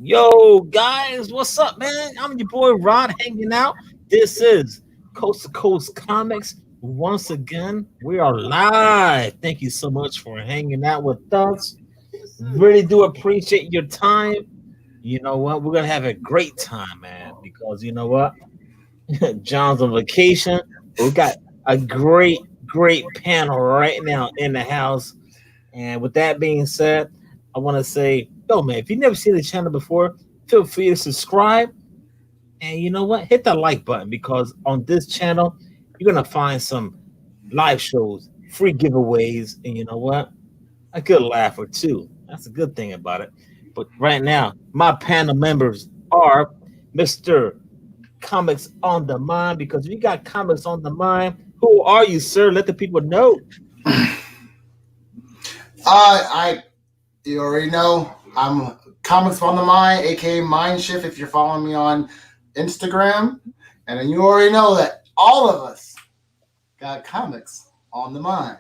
Yo, guys, what's up, man? I'm your boy Rod hanging out. This is Coast to Coast Comics. Once again, we are live. Thank you so much for hanging out with us. Really do appreciate your time. You know what? We're gonna have a great time, man, because you know what? John's on vacation. We got a great panel right now in the house. And with that being said, I want to say, yo, man, if you've never seen the channel before, feel free to subscribe. And you know what? Hit that like button because on this channel, you're going to find some live shows, free giveaways, and you know what? A good laugh or two. That's a good thing about it. But right now, my panel members are Mr. Comics on the Mind because we got comics on the mind. Who are you, sir? Let the people know. I you already know I'm Comics on the Mind, aka Mindshift. If you're following me on Instagram, and then you already know that all of us got comics on the mind.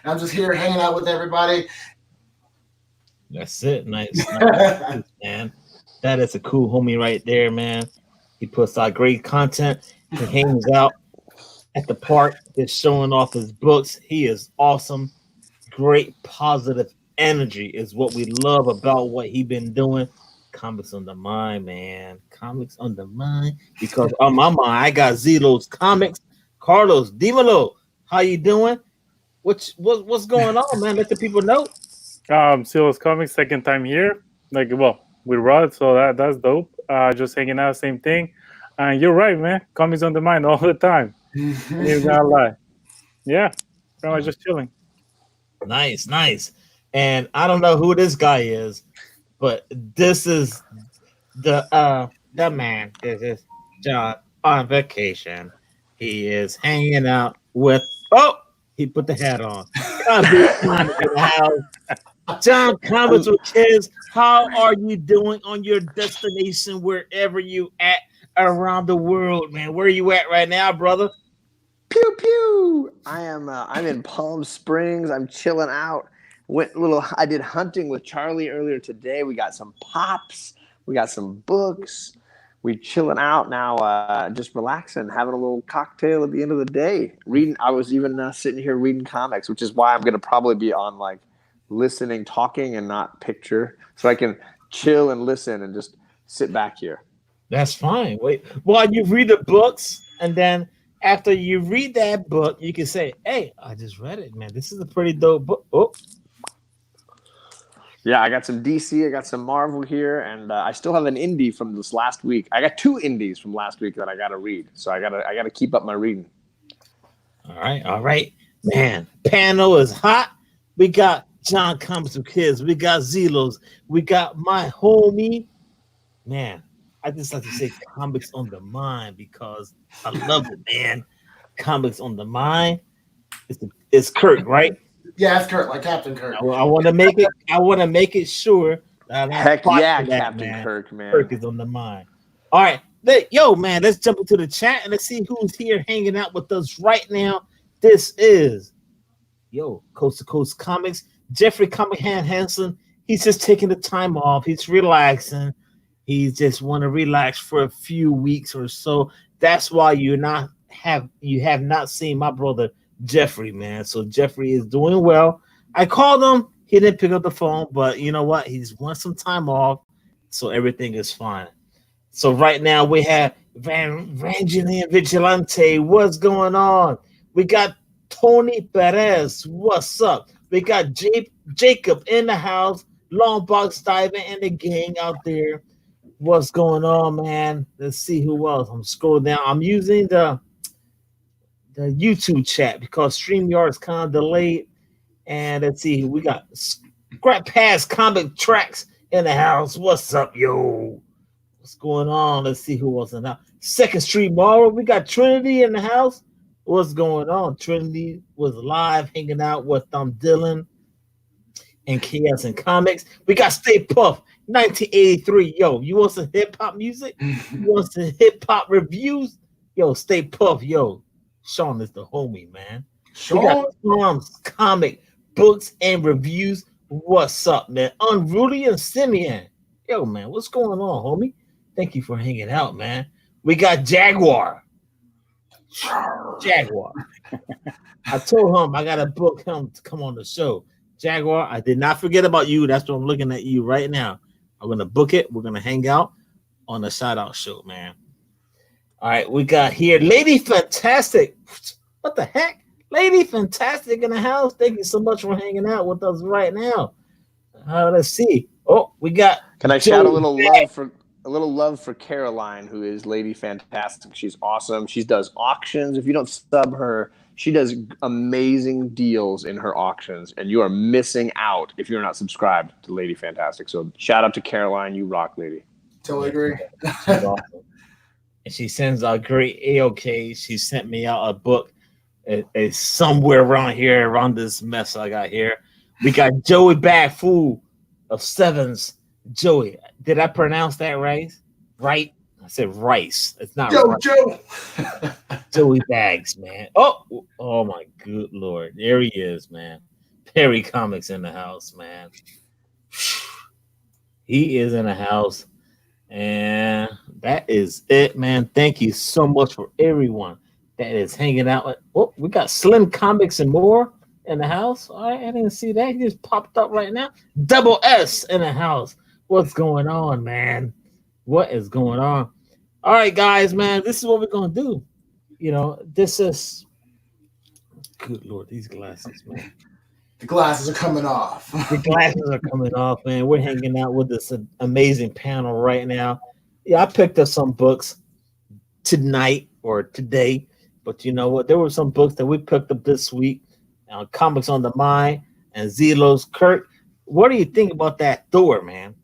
I'm just here hanging out with everybody. That's it. Nice, man. That is a cool homie right there, man. He puts out great content. He hangs out at the park, just showing off his books. He is awesome. Great positive energy is what we love about what he been doing. Comics on the mind, man. Comics on the mind. Because on my mind, I got Zelo's comics. Carlos Dimelo, how you doing? What's going on, man? Let the people know. Silas Comics, second time here. With Rod, so that's dope. Just hanging out, same thing. And you're right, man. Comics on the mind all the time. You're not lie. Yeah, pretty much just chilling. Nice. And I don't know who this guy is, but this is the man. This is John on vacation. He is hanging out with he put the hat on. John in the house. John Comics with Kids. How are you doing on your destination wherever you at around the world, man? Where are you at right now, brother? Pew pew. I'm in Palm Springs. I'm chilling out. I did hunting with Charlie earlier today. We got some pops. We got some books. We chilling out now, just relaxing, having a little cocktail at the end of the day. Reading. I was even sitting here reading comics, which is why I'm gonna probably be on like listening, talking, and not picture, so I can chill and listen and just sit back here. That's fine. Wait, while you read the books, and then after you read that book, you can say, "Hey, I just read it, man. This is a pretty dope book." Oh, Yeah, I got some DC, I got some Marvel here, and I still have an indie from this last week. I got two indies from last week that I got to read, so I gotta keep up my reading. all right, man. Panel is hot. We got John Comics with Kids. We got Zelos. We got my homie. Man, I just like to say comics on the mind because I love it, man. Comics on the mind. It's Kirk, right? Yeah, it's Kurt, like Captain Kurt. I want to make it. I want to make it sure that I'm Heck yeah, that, Captain man. Kirk, man. Kirk is on the mind. All right, yo, man. Let's jump into the chat and let's see who's here hanging out with us right now. This is Coast to Coast Comics. Jeffrey Comic Hand Hansen. He's just taking the time off. He's relaxing. He just want to relax for a few weeks or so. That's why you have not seen my brother Jeffrey, man. So Jeffrey is doing well. I called him. He didn't pick up the phone, but you know what? He's want some time off, so everything is fine. So right now we have Vangeline Vigilante. What's going on? We got Tony Perez. What's up? We got Jacob in the house. Long box diving and the gang out there. What's going on, man? Let's see who else. I'm scrolling down. I'm using the YouTube chat because StreamYard is kind of delayed. And let's see, we got Scrap Pass Comic Tracks in the house. What's up, yo? What's going on? Let's see who else in the house. Second Street Mall. We got Trinity in the house. What's going on? Trinity was live hanging out with Dylan and Chaos and Comics. We got Stay Puff 1983. Yo, you want some hip hop music? You want some hip hop reviews? Yo, Stay Puff. Yo, Sean is the homie, man. Sean? We got Storm's comic books and reviews. What's up, man? Unruly and Simeon. Yo, man, what's going on, homie? Thank you for hanging out, man. We got Jaguar. Jaguar. I told him I gotta book him to come on the show. Jaguar, I did not forget about you. That's what I'm looking at you right now. I'm gonna book it. We're gonna hang out on the shout out show, man. All right, we got here Lady Fantastic. What the heck? Lady Fantastic in the house. Thank you so much for hanging out with us right now. Let's see. Oh, we got. Can I shout a Joey little Bag. love for Caroline, who is Lady Fantastic. She's awesome. She does auctions. If you don't sub her, she does amazing deals in her auctions, and you are missing out if you're not subscribed to Lady Fantastic. So shout out to Caroline. You rock, lady. Totally agree. She's awesome. And she sends out great AOK. She sent me out a book. It's somewhere around here, around this mess I got here. We got Joey Bag Fool of Sevens. Joey, did I pronounce that right? Right? I said rice. It's not Yo, rice. Joe. Joey Bags, man. Oh my good lord. There he is, man. Perry Comics in the house, man. He is in the house. And that is it, man. Thank you so much for everyone that is hanging out. Oh, we got Slim Comics and more in the house. All right, I didn't see that. He just popped up right now. Double S in the house. What's going on, man? What is going on? All right, guys, man. This is what we're gonna do. You know, this is good lord, these glasses, man. The glasses are coming off. The glasses are coming off, man. We're hanging out with this amazing panel right now. Yeah, I picked up some books tonight or today, but you know what? There were some books that we picked up this week. Comics on the Mind and Zelos. Kurt, what do you think about that Thor, man?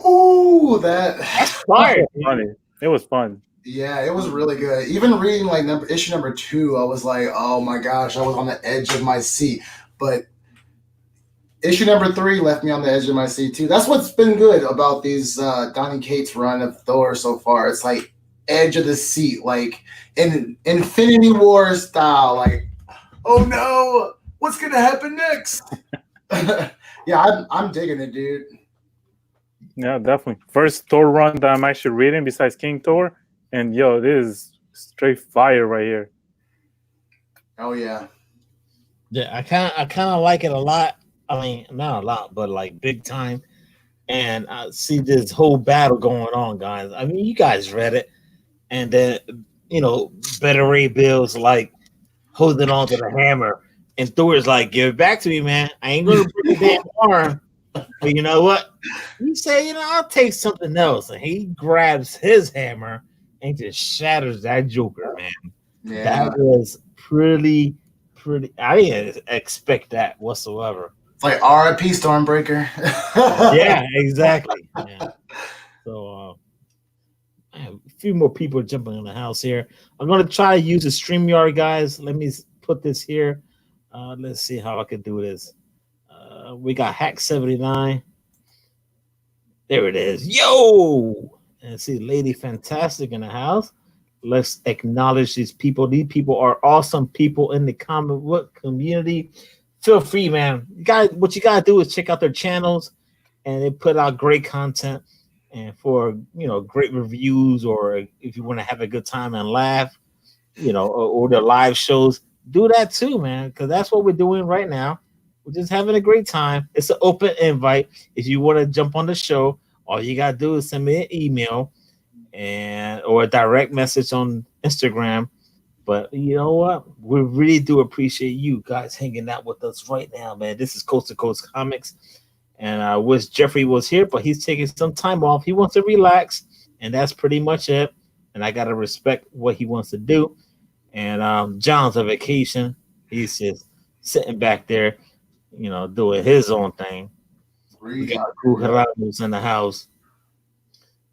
Ooh, That's fire. Funny. It was fun. Yeah, it was really good. Even reading like issue number 2, I was like, oh my gosh, I was on the edge of my seat. But issue number 3 left me on the edge of my seat too. That's what's been good about these Donny Cates run of Thor so far. It's like edge of the seat, like in Infinity War style. Like, oh no, what's gonna happen next? Yeah, I'm digging it, dude. Yeah, definitely. First Thor run that I'm actually reading besides King Thor. And yo, this is straight fire right here. Oh yeah. Yeah, I kind of like it a lot. I mean, not a lot, but like big time. And I see this whole battle going on, guys. I mean, you guys read it, and then Better Ray Bill's like holding on to the hammer, and Thor's like, "Give it back to me, man. I ain't gonna break the damn arm." But you know what? He said, I'll take something else, and he grabs his hammer and just shatters that Joker, man. Yeah. That was pretty. I didn't expect that whatsoever. It's like R.I.P. Stormbreaker. Yeah, exactly. Yeah. So, a few more people are jumping in the house here. I'm going to try to use the StreamYard, guys. Let me put this here. Let's see how I can do this. We got Hack 79. There it is. Yo! And see Lady Fantastic in the house. Let's acknowledge these people. These people are awesome people in the comic book community. Feel free, man. What you gotta do is check out their channels, and they put out great content. And for great reviews, or if you want to have a good time and laugh, or their live shows, do that too, man. Because that's what we're doing right now. We're just having a great time. It's an open invite. If you want to jump on the show, all you gotta do is send me an email or a direct message on Instagram. But you know what? We really do appreciate you guys hanging out with us right now, man. This is Coast to Coast Comics. And I wish Jeffrey was here, but he's taking some time off. He wants to relax, and that's pretty much it. And I got to respect what he wants to do. And John's on vacation. He's just sitting back there, doing his own thing. We got Ramos in the house.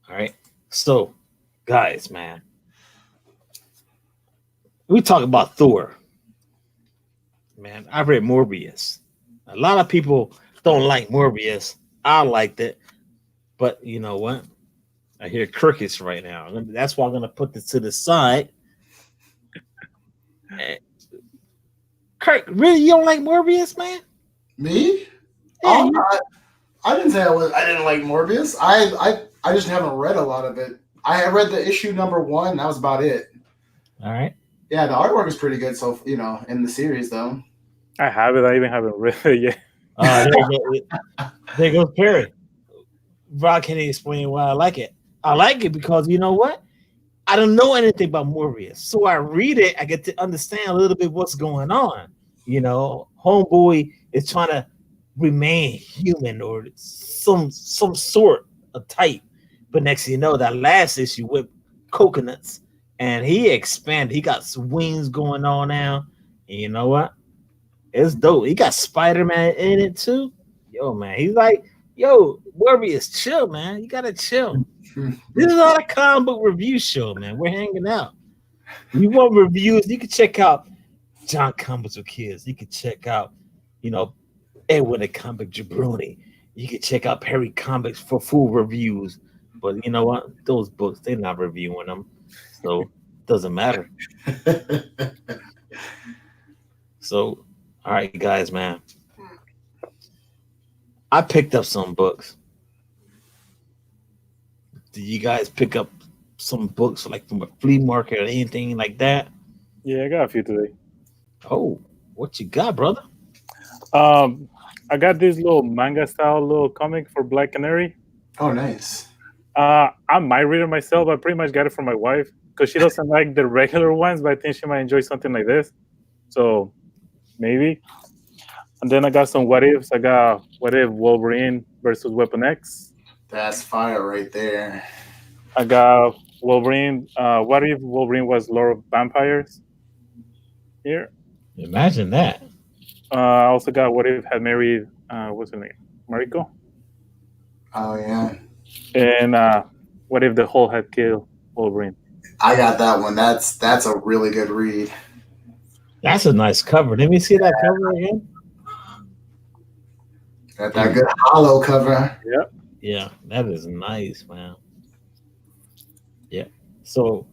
All right. So, guys, man, we talk about Thor. Man, I read Morbius. A lot of people don't like Morbius. I liked it. But you know what? I hear crickets right now. That's why I'm going to put this to the side. Kirk, really? You don't like Morbius, man? Me? Yeah, I didn't say I didn't like Morbius. I just haven't read a lot of it. I read the issue number 1. That was about it. all right. Yeah, the artwork is pretty good. So in the series though. I have it. I even haven't read it yet. There goes Perry. Rob can't explain why I like it. I like it because you know what? I don't know anything about Morbius, so I read it. I get to understand a little bit what's going on. Homeboy is trying to remain human or some sort of type. But next thing you know, that last issue with coconuts, and he expanded. He got some wings going on now. And you know what? It's dope. He got Spider-Man in it too. Yo, man, he's like, yo, Morbius, chill, man. You gotta chill. This is not a comic book review show, man. We're hanging out. You want reviews? You can check out John Comics with Kids. You can check out, Edwin the Comic Jabroni. You can check out Perry Comics for full reviews. But you know what? Those books, they're not reviewing them. So it doesn't matter. So, all right, guys, man. I picked up some books. Did you guys pick up some books like from a flea market or anything like that? Yeah, I got a few today. Oh, what you got, brother? I got this little manga style little comic for Black Canary. Oh, nice. I might read it myself. I pretty much got it from my wife because she doesn't like the regular ones, but I think she might enjoy something like this. So maybe. And then I got some what ifs. I got what if Wolverine versus Weapon X. That's fire right there. I got Wolverine. What if Wolverine was Lord of Vampires? Here. Imagine that. I also got what if had married what's her name? Mariko. Oh yeah. And what if the Hulk had killed Wolverine? I got that one. That's a really good read. That's a nice cover. Let me see that cover again. Got that good hollow cover. Yeah. Yeah, that is nice, man. Yeah. So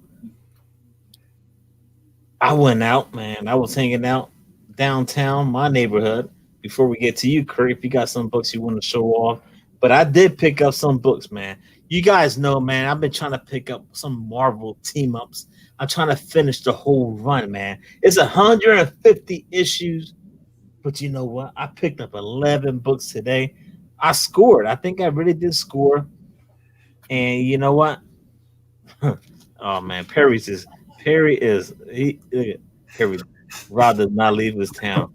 I went out, man. I was hanging out downtown, my neighborhood. Before we get to you, Kurt, if you got some books you want to show off. But I did pick up some books, man. You guys know, man, I've been trying to pick up some Marvel team ups. I'm trying to finish the whole run, man. It's 150 issues. But you know what? I picked up 11 books today. I scored. I think I really did score. And you know what? Oh man, Perry Rob does not leave his town.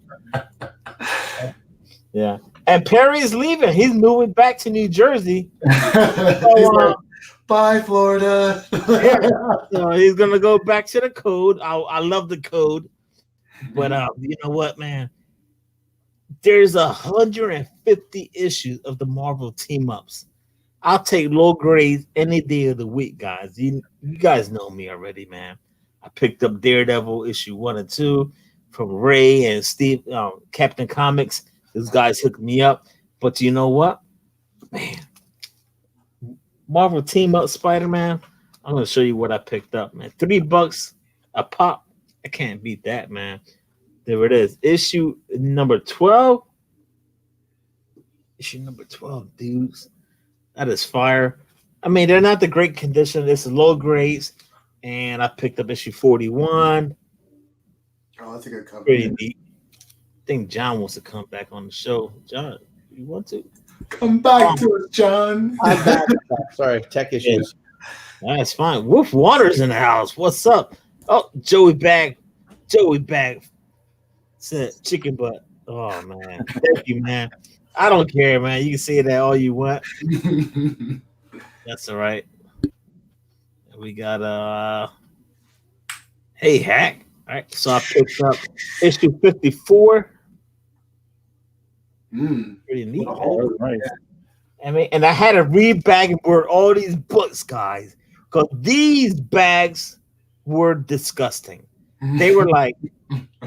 Yeah. And Perry's leaving. He's moving back to New Jersey. So, bye, Florida. so he's gonna go back to the code. I love the code. But you know what, man? There's 150 issues of the Marvel team ups. I'll take low grades any day of the week, guys. You guys know me already, man. I picked up Daredevil issue 1 and 2 from Ray and Steve, Captain Comics. Those guys hooked me up. But you know what, man? Marvel team up Spider-Man. I'm gonna show you what I picked up, man. $3 a pop. I can't beat that, man. There it is. Issue number 12. Issue number 12, dudes. That is fire. I mean, they're not the great condition. It's low grades. And I picked up issue 41. Oh, that's a good cover. Pretty neat. I think John wants to come back on the show. John, you want to? Come back to us, John. I'm back. Sorry, tech issues. That's fine. Wolf Waters in the house. What's up? Oh, Joey Bag. Said chicken butt. Oh man. Thank you, man. I don't care, man. You can say that all you want. That's all right. We got hey Hack. All right. So I picked up issue 54. Pretty neat. Oh, Right. I mean, and I had to read back and forth all these books, guys, because these bags were disgusting. They were like,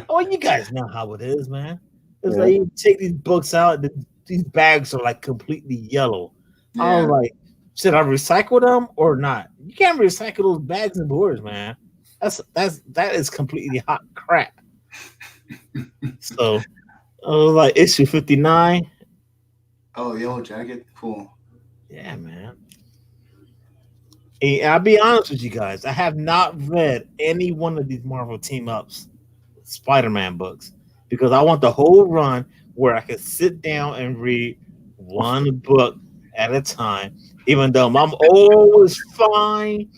oh, you guys know how it is, man. It's like you take these books out, these bags are like completely yellow. Yeah. I was like, should I recycle them or not? You can't recycle those bags and boards, man. That is completely hot crap. So Oh, like issue 59. Oh, Yellow Jacket, cool. Yeah, man. Hey, I'll be honest with you guys. I have not read any one of these Marvel team ups, Spider-Man books, because I want the whole run where I can sit down and read one book at a time. Even though I'm always fine,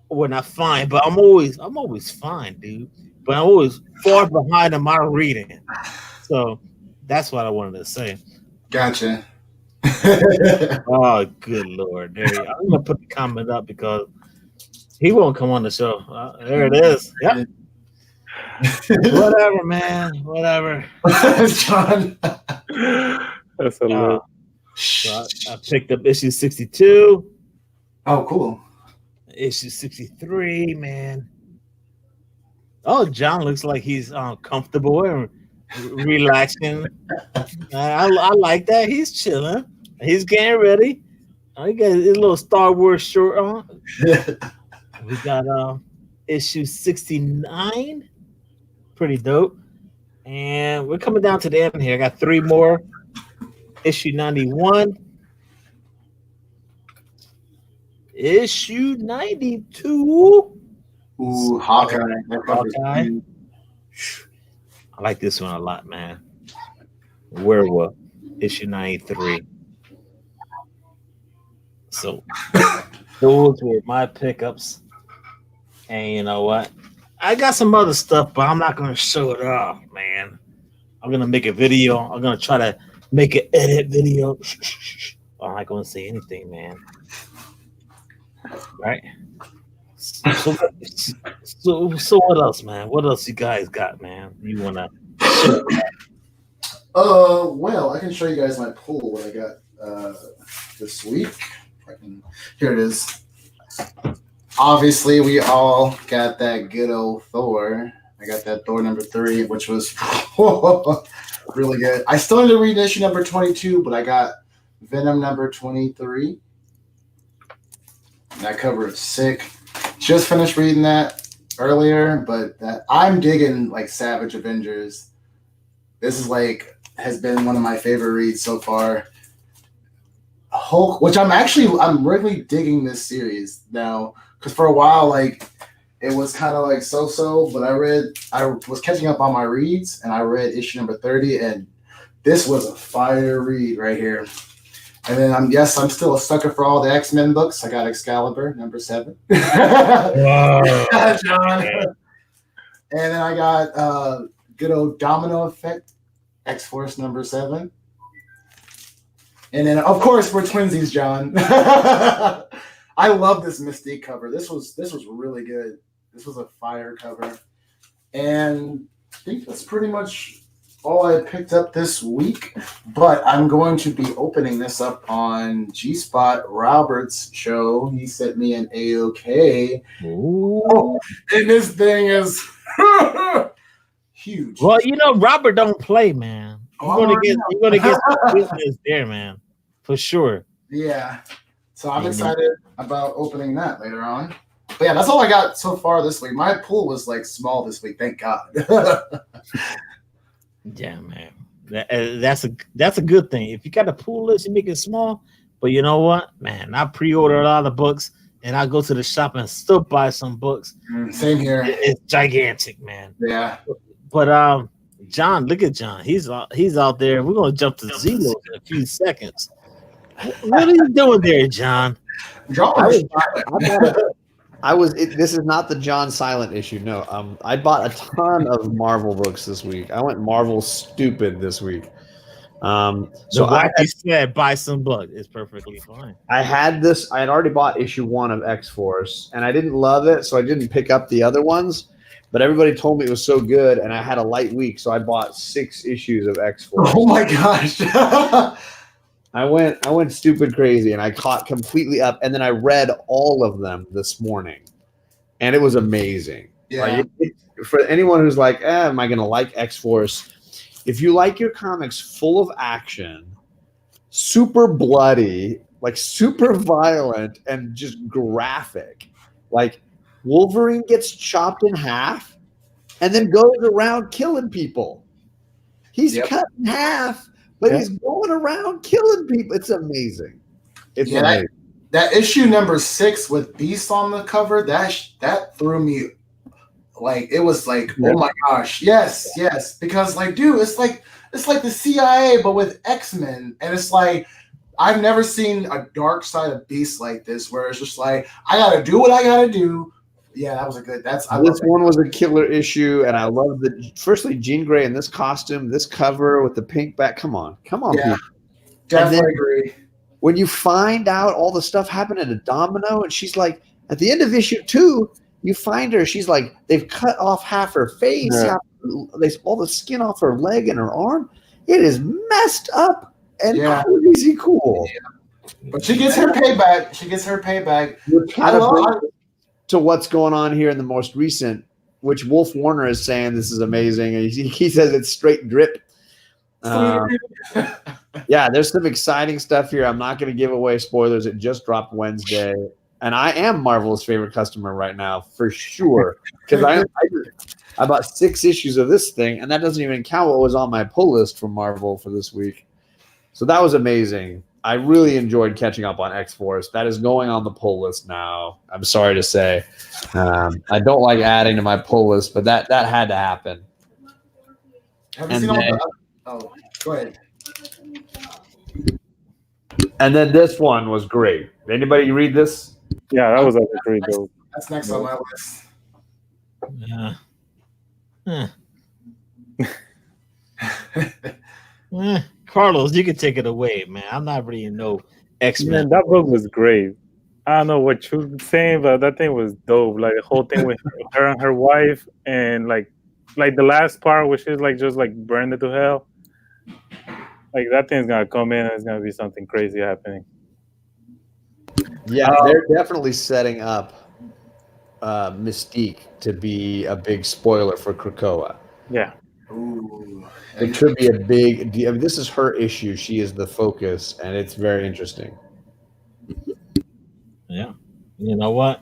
well, not fine, but I'm always fine, dude. But I'm always far behind in my reading. So that's what I wanted to say. Gotcha. Oh, good lord, there you. I'm gonna put the comment up because he won't come on the show. There it is. Yep. Whatever, man. Whatever. John. That's hilarious. So I picked up issue 62, Oh, cool. issue 63, man. Oh, John looks like he's comfortable and relaxing. I like that. He's chilling. He's getting ready. He got his little Star Wars shirt on. We got issue 69. Pretty dope. And we're coming down to the end here. I got three more. Issue 91. Issue 92. Ooh, Hawkeye. That cover's Hawkeye. huge. I like this one a lot, man. Werewolf, issue 93. So those were my pickups. And you know what? I got some other stuff, but I'm not gonna show it off, man. I'm gonna make a video. I'm gonna try to make an edit video. I'm not gonna say anything, man. Right? So what else, man? What else you guys got, man? You wanna show? Well, I can show you guys my pool what I got this week. Here it is. Obviously, we all got that good old Thor. I got that Thor number 3, which was really good. I still need to read issue number 22, but I got Venom number 23. That cover is sick. Just finished reading that earlier, but I'm digging like Savage Avengers. This is like has been one of my favorite reads so far. Hulk, which I'm really digging this series now, because for a while like it was kind of like so, but I was catching up on my reads and I read issue number 30, and this was a fire read right here. And then I'm still a sucker for all the X-Men books. I got Excalibur number 7. Wow. John. And then I got good old Domino Effect, X-Force number 7. And then of course we're twinsies, John. I love this Mystique cover. This was really good. This was a fire cover. And I think that's pretty much all I picked up this week. But I'm going to be opening this up on G-Spot Robert's show. He sent me an AOK. Oh, and this thing is huge. Well, Robert don't play, man. You're gonna get some business there, man, for sure. Yeah. So I'm excited about opening that later on. But yeah, that's all I got so far this week. My pool was like small this week, thank God. Yeah, man. That's a good thing. If you got a pool list, you make it small. But you know what, man? I pre-order a lot of books, and I go to the shop and still buy some books. Same here. It's gigantic, man. Yeah. But John, look at John. He's out there. We're gonna jump to Zelo in a few seconds. What are you doing there, John? This is not the John Silent issue. No, I bought a ton of Marvel books this week. I went Marvel stupid this week. So like you said, buy some books. It's perfectly fine. I had already bought issue 1 of X-Force, and I didn't love it, so I didn't pick up the other ones. But everybody told me it was so good, and I had a light week, so I bought 6 issues of X-Force. Oh my gosh. I went stupid crazy, and I caught completely up, and then I read all of them this morning, and it was amazing. Yeah. For anyone who's like, am I going to like X-Force? If you like your comics full of action, super bloody, like super violent, and just graphic, like Wolverine gets chopped in half and then goes around killing people. He's Yep. cut in half, but Yeah. he's going around killing people. It's amazing. It's Yeah, amazing. that issue number 6 with Beast on the cover, that threw me. Like, it was like, Yeah. oh my gosh, yes, because like, dude, it's like the CIA but with X-Men, and it's like I've never seen a dark side of Beast like this, where it's just like I gotta do what I gotta do. Yeah, that was a good. I love This that. one was a killer issue, and I love the firstly Jean Grey in this costume, this cover with the pink back. Come on, Yeah, people. definitely then- agree. When you find out all the stuff happened to Domino, and she's like, at the end of issue 2, you find her. She's like, they've cut off half her face, Yeah. all the skin off her leg and her arm. It is messed up and Yeah. crazy cool. But she gets her payback. Which I kind of love. brings us to what's going on here in the most recent, which Wolf Warner is saying this is amazing. And he says it's straight drip. Yeah, there's some exciting stuff here. I'm not going to give away spoilers. It just dropped Wednesday. And I am Marvel's favorite customer right now, for sure. Because I bought 6 issues of this thing, and that doesn't even count what was on my pull list from Marvel for this week. So that was amazing. I really enjoyed catching up on X-Force. That is going on the pull list now. I'm sorry to say. I don't like adding to my pull list, but that had to happen. Have you And seen all then- the? Oh, go ahead. And then this one was great. Anybody read this? Yeah, that was actually pretty dope. That's next on my list. Carlos, you can take it away, man. I'm not reading no X-Men. Man, that book was great. I don't know what you're saying, but that thing was dope. Like the whole thing with her and her wife, and like the last part, which is like just like burned it to hell. Like that thing's gonna come in, and it's gonna be something crazy happening. Yeah, they're definitely setting up Mystique to be a big spoiler for Krakoa. Yeah, Ooh. It could be a big deal. I mean, this is her issue. She is the focus, and it's very interesting. Yeah. You know what?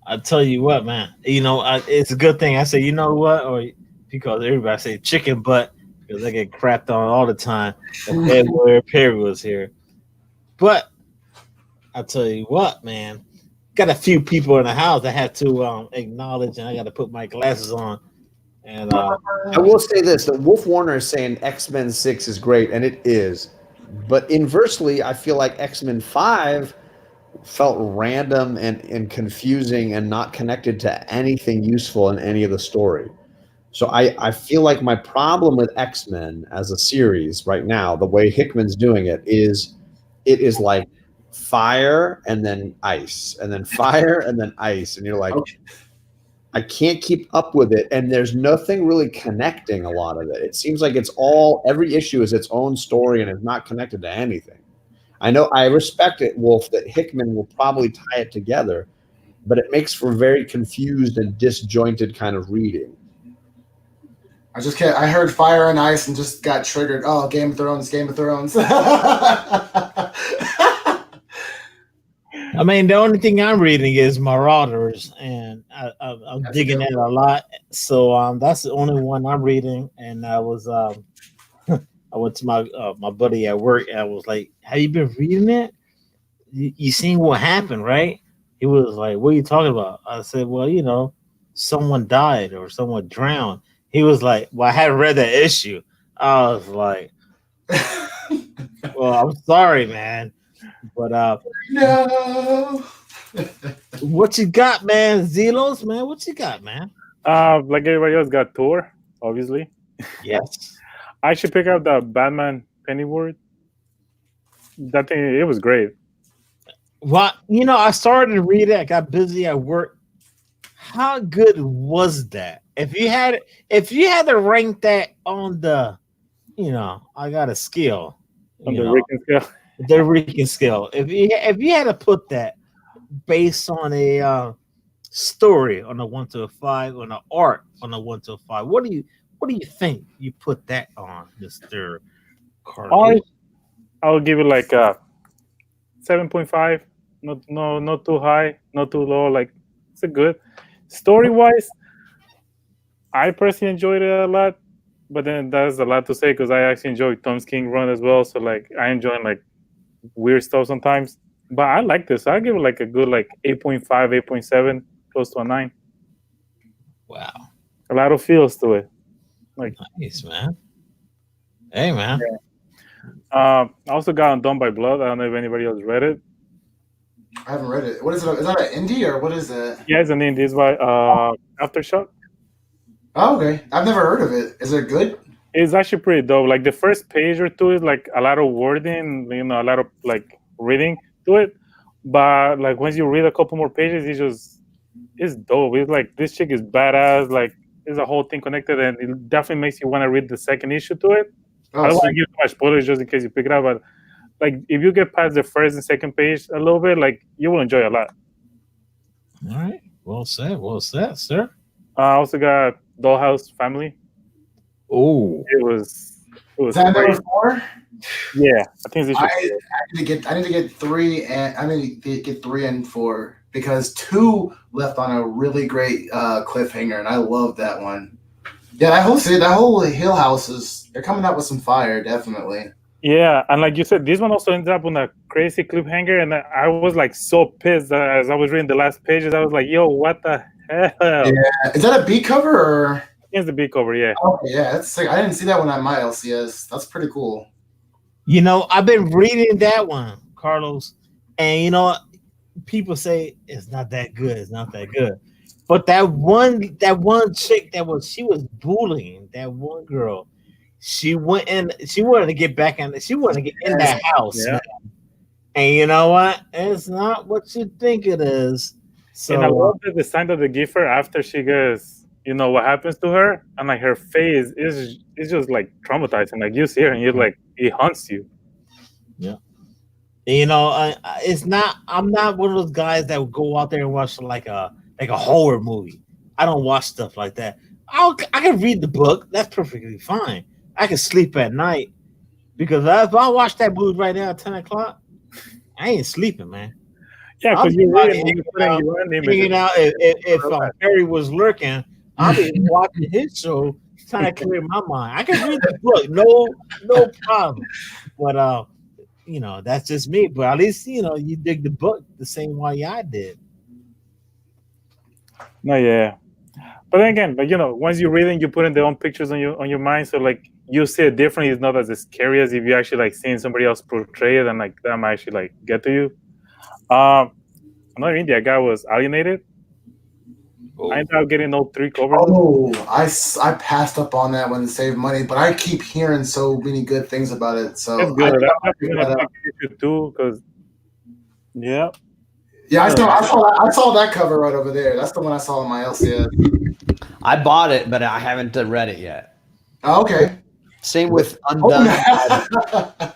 I tell you what, man. It's a good thing. I say, you know what? Or because everybody say chicken butt because I get crapped on all the time. Where Perry was here. But I tell you what, man. Got a few people in the house I have to acknowledge, and I got to put my glasses on. And I will say this: that Wolf Warner is saying X-Men 6 is great, and it is. But inversely, I feel like X-Men 5 felt random and confusing and not connected to anything useful in any of the story. So I feel like my problem with X-Men as a series right now, the way Hickman's doing it is like fire and then ice and then fire and then ice. And you're like, I can't keep up with it. And there's nothing really connecting a lot of it. It seems like every issue is its own story and is not connected to anything. I know I respect it, Wolf, that Hickman will probably tie it together, but it makes for very confused and disjointed kind of reading. I just can't. I heard Fire and Ice and just got triggered. Oh, Game of Thrones. I mean, the only thing I'm reading is Marauders, and I'm That's digging a good that a lot. So that's the only one I'm reading. And I was I went to my buddy at work, and I was like, "Have you been reading it? You seen what happened, right?" He was like, "What are you talking about?" I said, "Well, someone died or someone drowned." He was like, "Well, I hadn't read that issue." I was like, "Well, I'm sorry, man." But No. what you got, man? Zelos, man, what you got, man? like everybody else got Thor, obviously. Yes. I should pick up the Batman Pennyworth. That thing, it was great. Well, I started to read it. I got busy at work. How good was that? If you had to rank that on the, I got a skill On the Rican scale. the Rican scale. If you had to put that based on a story on a 1 to a 5, on an art on a 1 to a 5, what do you think you put that on, Mr. Carlos? I'll give it like a 7.5. Not too high, not too low. Like it's a good story wise. I personally enjoyed it a lot. but then that's a lot to say because I actually enjoy Tom's King run as well. So like I enjoy like weird stuff sometimes. But I like this. I give it like a good like 8.5, 8.7, close to a 9. Wow, A lot of feels to it. Like nice man. Hey man, I also got Undone by Blood. I don't know if anybody else read it. I haven't read it. What is it? Is that an indie or what is it? Yeah, it's an indie. It's by Aftershock. Oh, okay. I've never heard of it. Is it good? It's actually pretty dope. Like the first page or two is like a lot of wording, a lot of like reading to it. But like once you read a couple more pages, it's dope. It's like this chick is badass. Like there's a whole thing connected, and it definitely makes you want to read the second issue to it. I Oh, don't want to sweet. give too much spoilers just in case you pick it up, but like if you get past the first and second page a little bit, like you will enjoy it a lot. all right, well said, sir. I also got Dollhouse Family. Oh, It Is was that great. number 4? Yeah, I think this I, issue. I need to get 3 and I need to get 3 and 4 because 2 left on a really great cliffhanger and I love that one. Yeah, that whole Hill House they're coming out with some fire, definitely. Yeah, and like you said, this one also ends up on a crazy cliffhanger, and I was like so pissed that as I was reading the last pages. I was like, "Yo, what the hell?" Yeah. Is that a B cover or? It's the big cover, yeah. Okay, yeah, that's sick. I didn't see that one on my LCS. That's pretty cool. you know I've been reading that one, Carlos, and people say it's not that good. It's not that good. But that one chick she was bullying that one girl. She went in. She wanted to get back in. She wanted to get in that house, Yeah. man. And you know what? It's not what you think it is. And I So love the design that they give her after she gets, what happens to her, and like her face is just like traumatizing. Like you see her, and you're like, it haunts you. it's not. I'm not one of those guys that would go out there and watch like a horror movie. I don't watch stuff like that. I can read the book. That's perfectly fine. I can sleep at night because if I watch that movie right now at 10 o'clock, I ain't sleeping, man. Yeah, I'll because be you're out reading, you're putting your own image. hanging out. If Harry was lurking, I'll be watching his show, trying to clear my mind. I can read the book, no problem. But that's just me. But at least you dig the book the same way I did. No, yeah. But then again, like once you read it, you put in their own pictures on your mind, so like you see it differently. It's not as scary as if you actually like seeing somebody else portray it, and like that might actually like get to you. Another India guy was Alienated. I ended up getting all 3 covers. Oh, I passed up on that one to save money, but I keep hearing so many good things about it. So It's I good. think I I'm might pick gonna that pick up. issue 2 because yeah, Yeah, I saw that cover right over there. That's the one I saw on my LCS. I bought it, but I haven't read it yet. Oh, okay. Same with Oh, Undone.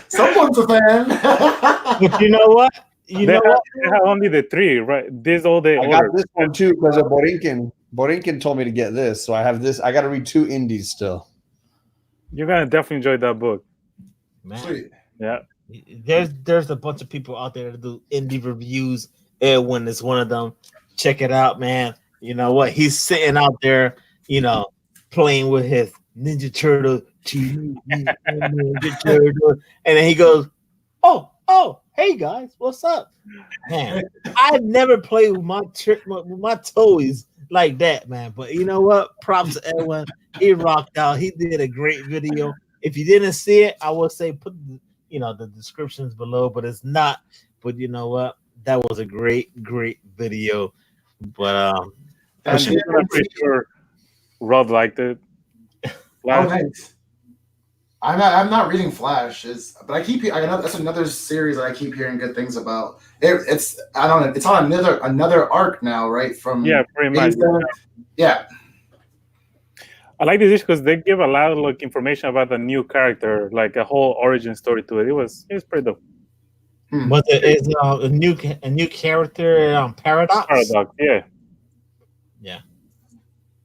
Someone's a fan. But you know what? You know what? they have only the 3, right? This all they I got ordered. this one too because of Borinkin. Borinkin told me to get this, so I have this. I got to read 2 indies still. You're gonna definitely enjoy that book. Man, Sweet. Yeah. there's a bunch of people out there that do indie reviews. Edwin is one of them. Check it out, man. You know what? He's sitting out there, playing with his Ninja Turtle, Teenage Mutant Ninja Turtle, and then he goes, "Oh, hey guys, what's up?" Man, I never played with my toys like that, man. But you know what? Props to Edwin. He rocked out. He did a great video. If you didn't see it, I would say put the descriptions below, but it's not. But you know what? That was a great video. But And That- I'm pretty sure Rod liked it. Oh, Last- thanks. I'm not reading Flash, but that's another series that I keep hearing good things about. It's I don't know. It's on another arc now, right? From Yeah, pretty much. Yeah. I like this issue because they give a lot of like information about the new character, like a whole origin story to it. It was pretty dope. but there is a new character, Paradox. Paradox, yeah.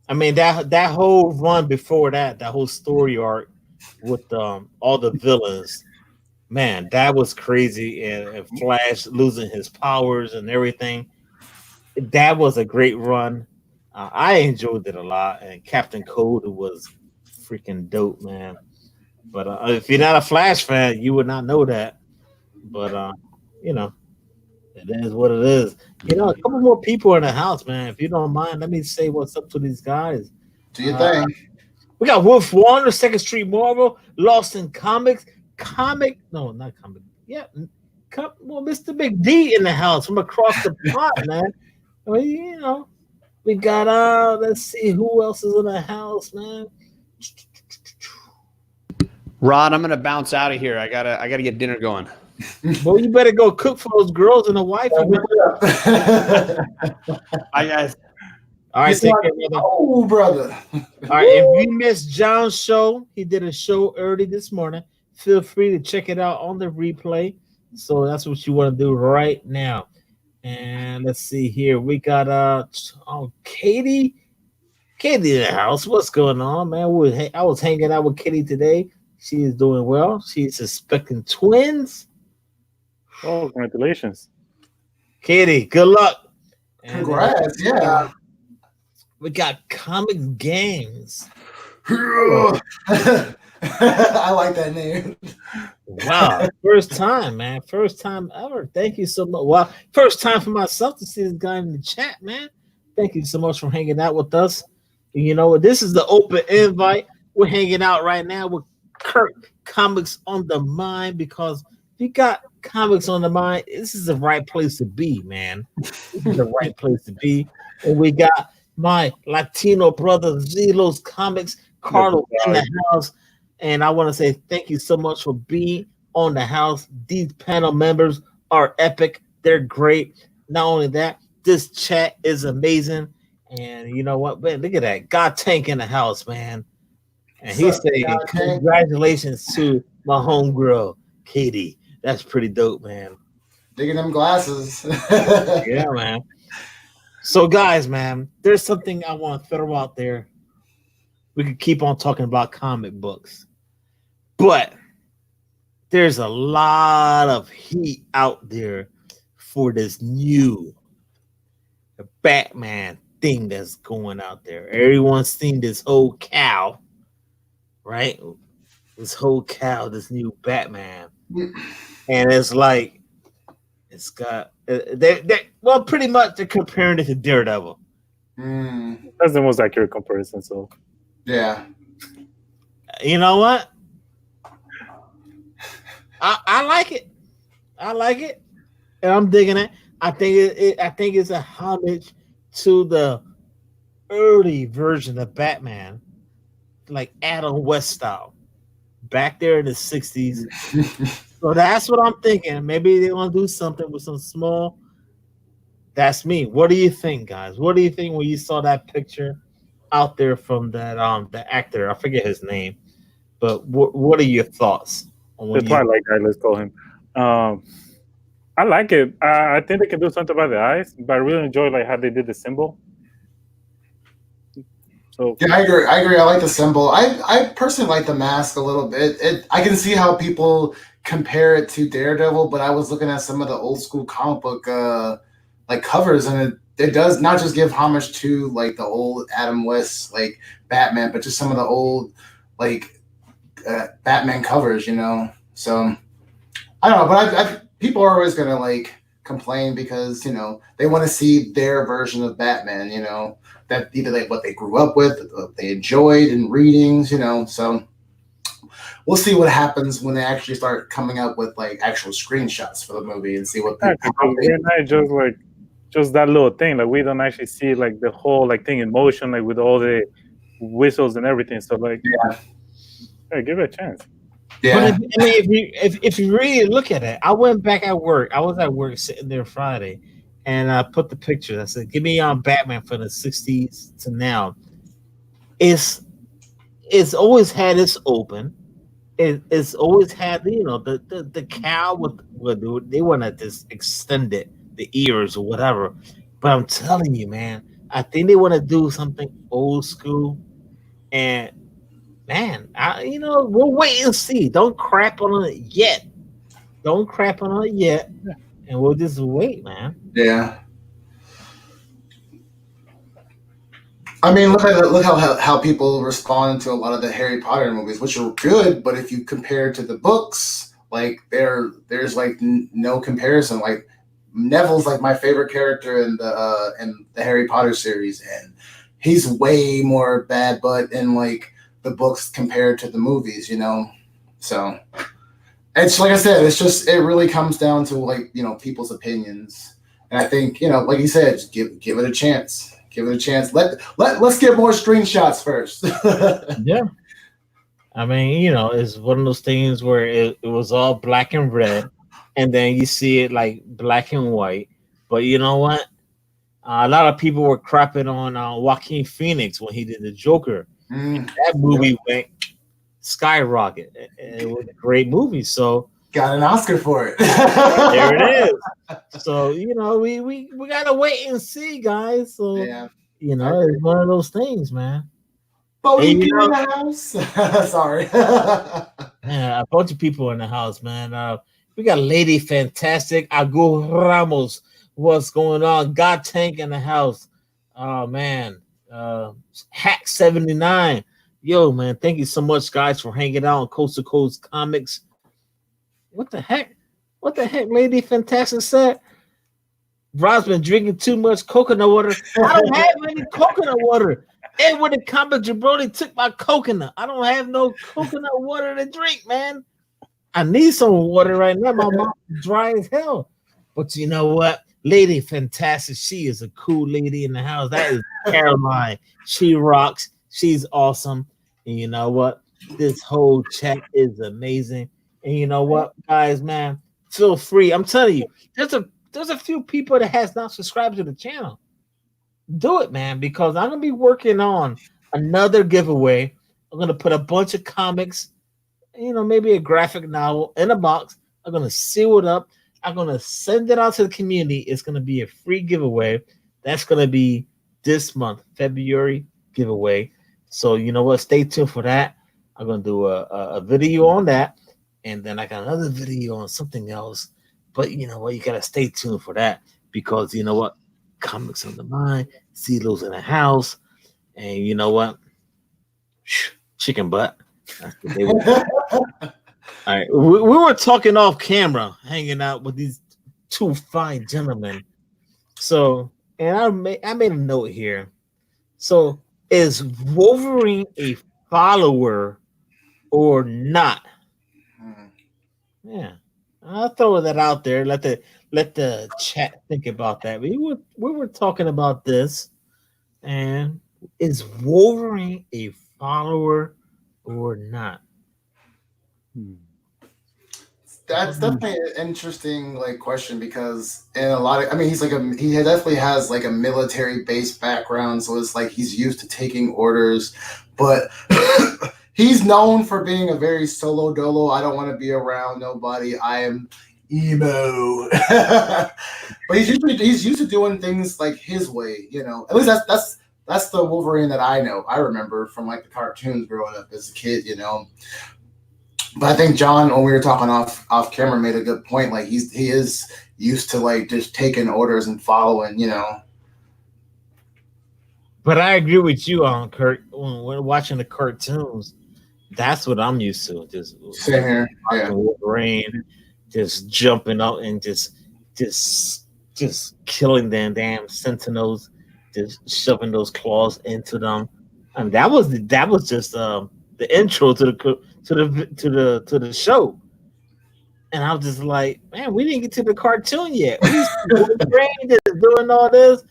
I mean that whole run before that whole story arc with all the villains, man, that was crazy. And Flash losing his powers and everything, that was a great run. I enjoyed it a lot. And Captain Cold was freaking dope, man. But if you're not a Flash fan, you would not know that. But you know, it is what it is. You know, a couple more people in the house, man. If you don't mind, let me say what's up to these guys. Do you think? We got Wolf Warner, Second Street Marvel, Lost in Comics, no, not comic. Yeah, well, Mr. Big D in the house from across the pond, man. I mean, you know, we got let's see who else is in the house, man. Rod, I'm gonna bounce out of here. I gotta get dinner going. Well, you better go cook for those girls and the wife. Bye, guys. All right, take care, brother. Oh, brother. All right, if you missed John's show, he did a show early this morning. Feel free to check it out on the replay. So that's what you want to do right now. And let's see here. We got Katie in the house. What's going on, man? I was hanging out with Katie today. She is doing well. She's expecting twins. Oh, congratulations. Katie, good luck. And, Congrats, yeah. we got Comic Games. I like that name. Wow, first time, man. First time ever. Thank you so much. Well, first time for myself to see this guy in the chat, man. Thank you so much for hanging out with us. You know, this is the open invite. We're hanging out right now with Kurt, Comics on the Mind, because if you got comics on the mind, this is the right place to be, man. This is the right place to be. And we got my Latino brother, Zelos Comics, Carlos in the house. And I want to say thank you so much for being on the house. These panel members are epic. They're great. Not only that, this chat is amazing. And you know what, man? Look at that. God Tank in the house, man. And he's saying congratulations to my homegirl, Katie. That's pretty dope, man. Digging them glasses. Yeah, man. So, guys, man, there's something I want to throw out there. We could keep on talking about comic books, but there's a lot of heat out there for this new Batman thing that's going out there. Everyone's seen this whole cow, right? This whole cow, this new Batman. And it's like, it's got, well, pretty much they're comparing it to Daredevil. That's the most accurate comparison. So, yeah. You know what? I like it. I like it. And I'm digging it. I think it's a homage to the early version of Batman, like Adam West style, back there in the 60s. So that's what I'm thinking. Maybe they want to do something with some small. That's me. What do you think, guys? What do you think when you saw that picture out there from that the actor? I forget his name, but what are your thoughts? The Twilight guy, let's call him. I like it. I think they can do something about the eyes, but I really enjoy like how they did the symbol. So yeah, I agree. I like the symbol. I personally like the mask a little bit. I can see how people compare it to Daredevil, but I was looking at some of the old school comic book like covers, and it does not just give homage to like the old Adam West like Batman, but just some of the old like Batman covers, you know. So I don't know, but people are always gonna like complain because you know they want to see their version of Batman, you know, that either like what they grew up with, what they enjoyed in readings, you know. So we'll see what happens when they actually start coming up with like actual screenshots for the movie and see what people just that little thing. Like we don't actually see like the whole like thing in motion, like with all the whistles and everything. So like, yeah, give it a chance. Yeah. But if you really look at it, I went back at work. I was at work sitting there Friday, and I put the pictures. I said, "Give me Batman from the '60s to now." It's always had this open. It's always had the cow with they want to just extend it, the ears or whatever. But I'm telling you, man, I think they want to do something old school, and man, we'll wait and see. Don't crap on it yet. And we'll just wait, man. Yeah. I mean, look how people respond to a lot of the Harry Potter movies, which are good, but if you compare to the books, like there's like no comparison. Like Neville's like my favorite character in the Harry Potter series, and he's way more bad, but in like the books compared to the movies, you know. So it's like I said, it's just it really comes down to like people's opinions, and I think like you said, just give it a chance. Give it a chance. Let's get more screenshots first. Yeah. I mean, it's one of those things where it was all black and red, and then you see it like black and white. But you know what? A lot of people were crapping on Joaquin Phoenix when he did the Joker. That Yep. movie went skyrocket. It was a great movie. So Got an Oscar for it. there it is. So we gotta wait and see, guys. So Yeah, I it's agree. one of those things, man. And Bodie P in the house. Sorry. man, a bunch of people in the house, man. We got Lady Fantastic, Agu Ramos. What's going on? God Tank in the house. Oh man. Hack 79. Yo, man, thank you so much, guys, for hanging out on Coast to Coast Comics. What the heck? What the heck, Lady Fantastic said? Rob's been drinking too much coconut water. I don't have any coconut water. Edward and Comic Jabroni took my coconut. I don't have no coconut water to drink, man. I need some water right now. My mouth is dry as hell. But you know what? Lady Fantastic. She is a cool lady in the house. That is Caroline. She rocks. She's awesome. And you know what? This whole chat is amazing. And you know what, guys, man? Feel free. I'm telling you, there's a few people that has not subscribed to the channel. Do it, man, because I'm gonna be working on another giveaway. I'm gonna put a bunch of comics, maybe a graphic novel in a box. I'm gonna seal it up. I'm gonna send it out to the community. It's gonna be a free giveaway. That's gonna be this month, February giveaway. So you know what? Stay tuned for that. I'm gonna do a video on that, and then I got another video on something else. But you know what? You gotta stay tuned for that because you know what? Comics on the mind, CeeLo's in the house, and you know what? Chicken butt. That's what they want. All right, we were talking off camera, hanging out with these two fine gentlemen. So, and I made a note here. So, is Wolverine a follower or not? Yeah, I'll throw that out there. Let the chat think about that. We were talking about this, and is Wolverine a follower or not? That's definitely an interesting like question because in a lot of I mean he definitely has like a military based background, so it's like he's used to taking orders, but he's known for being a very solo dolo. I don't want to be around nobody. I am emo. But he's used to doing things like his way, At least that's the Wolverine that I know. I remember from like the cartoons growing up as a kid. But I think John, when we were talking off camera, made a good point. Like he is used to like just taking orders and following. But I agree with you on Kurt. When we're watching the cartoons, that's what I'm used to. Just Same here. Yeah. watching Wolverine, just jumping out and just just killing them damn sentinels, just shoving those claws into them. And that was just the intro to the show. And I was just like, man, we didn't get to the cartoon yet. We see Wolverine just doing all this.